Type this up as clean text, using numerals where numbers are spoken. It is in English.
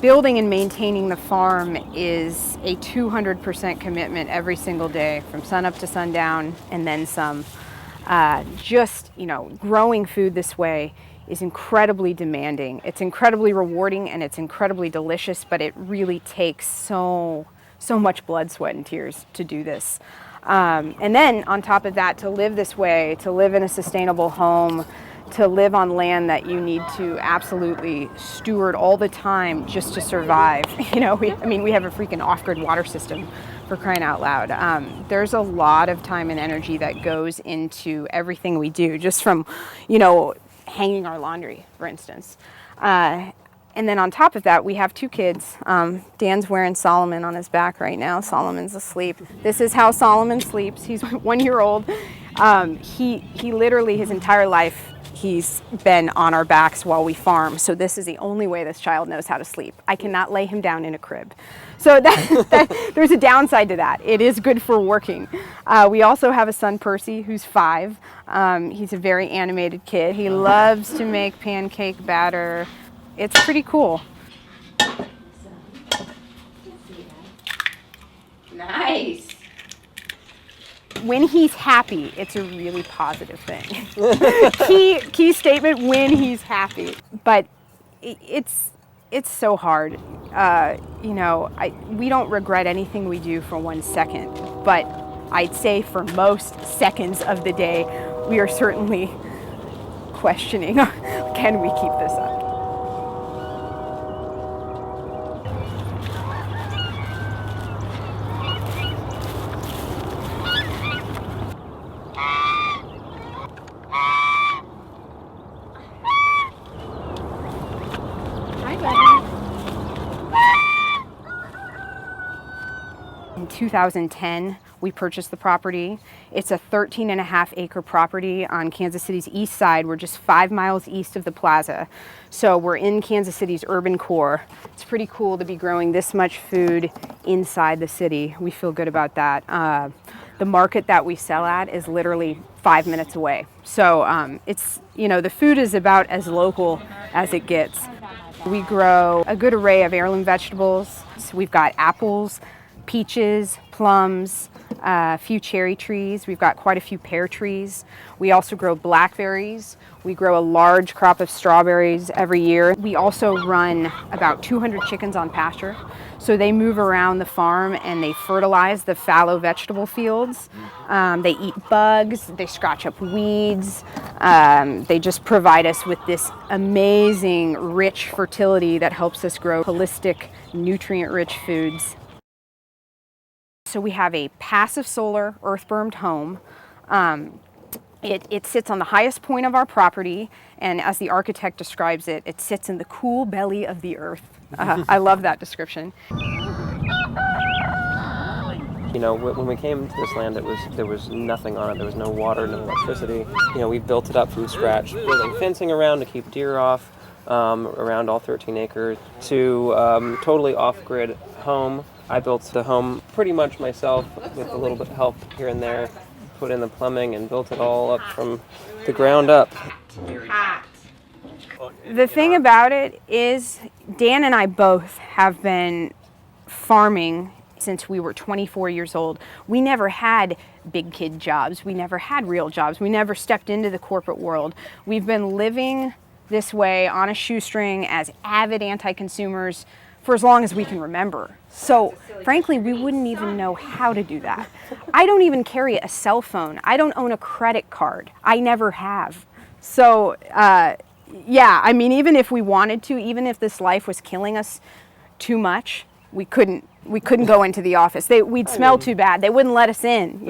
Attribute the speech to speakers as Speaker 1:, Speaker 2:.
Speaker 1: building and maintaining the farm is a 200% commitment every single day, from sunup to sundown and then some. Growing food this way is incredibly demanding. It's incredibly rewarding and it's incredibly delicious, but it really takes so much blood, sweat, and tears to do this. And then on top of that, to live this way, to live in a sustainable home, to live on land that you need to absolutely steward all the time just to survive. We have a freaking off-grid water system, for crying out loud. There's a lot of time and energy that goes into everything we do, just from, hanging our laundry, for instance. And then on top of that, we have 2 kids. Dan's wearing Solomon on his back right now. Solomon's asleep. This is how Solomon sleeps. He's 1 year old. He literally, his entire life, he's been on our backs while we farm. So this is the only way this child knows how to sleep. I cannot lay him down in a crib. So there's a downside to that. It is good for working. We also have a son, Percy, who's 5. He's a very animated kid. He loves to make pancake batter. It's pretty cool.
Speaker 2: Nice.
Speaker 1: When he's happy, it's a really positive thing. Key statement, when he's happy. But it's so hard. We don't regret anything we do for 1 second, but I'd say for most seconds of the day, we are certainly questioning, can we keep this up? In 2010, we purchased the property. It's a 13.5 acre property on Kansas City's east side. We're just 5 miles east of the plaza. So we're in Kansas City's urban core. It's pretty cool to be growing this much food inside the city. We feel good about that. The market that we sell at is literally 5 minutes away. So the food is about as local as it gets. We grow a good array of heirloom vegetables. So we've got apples, peaches, plums, a few cherry trees. We've got quite a few pear trees. We also grow blackberries. We grow a large crop of strawberries every year. We also run about 200 chickens on pasture. So they move around the farm and they fertilize the fallow vegetable fields. They eat bugs, they scratch up weeds. They just provide us with this amazing, rich fertility that helps us grow holistic, nutrient-rich foods. So we have a passive solar earth-bermed home. It sits on the highest point of our property, and as the architect describes it, it sits in the cool belly of the earth. I love that description.
Speaker 3: When we came to this land, there was nothing on it. There was no water, no electricity. We built it up from scratch, building fencing around to keep deer off, around all 13 acres, to totally off-grid home. I built the home pretty much myself with a little bit of help here and there, put in the plumbing and built it all up from the ground up.
Speaker 1: The thing about it is Dan and I both have been farming since we were 24 years old. We never had big kid jobs. We never had real jobs. We never stepped into the corporate world. We've been living this way on a shoestring as avid anti-consumers for as long as we can remember. So frankly, we wouldn't even know how to do that. I don't even carry a cell phone. I don't own a credit card. I never have. So even if we wanted to, even if this life was killing us too much, we couldn't go into the office. We'd smell too bad. They wouldn't let us in,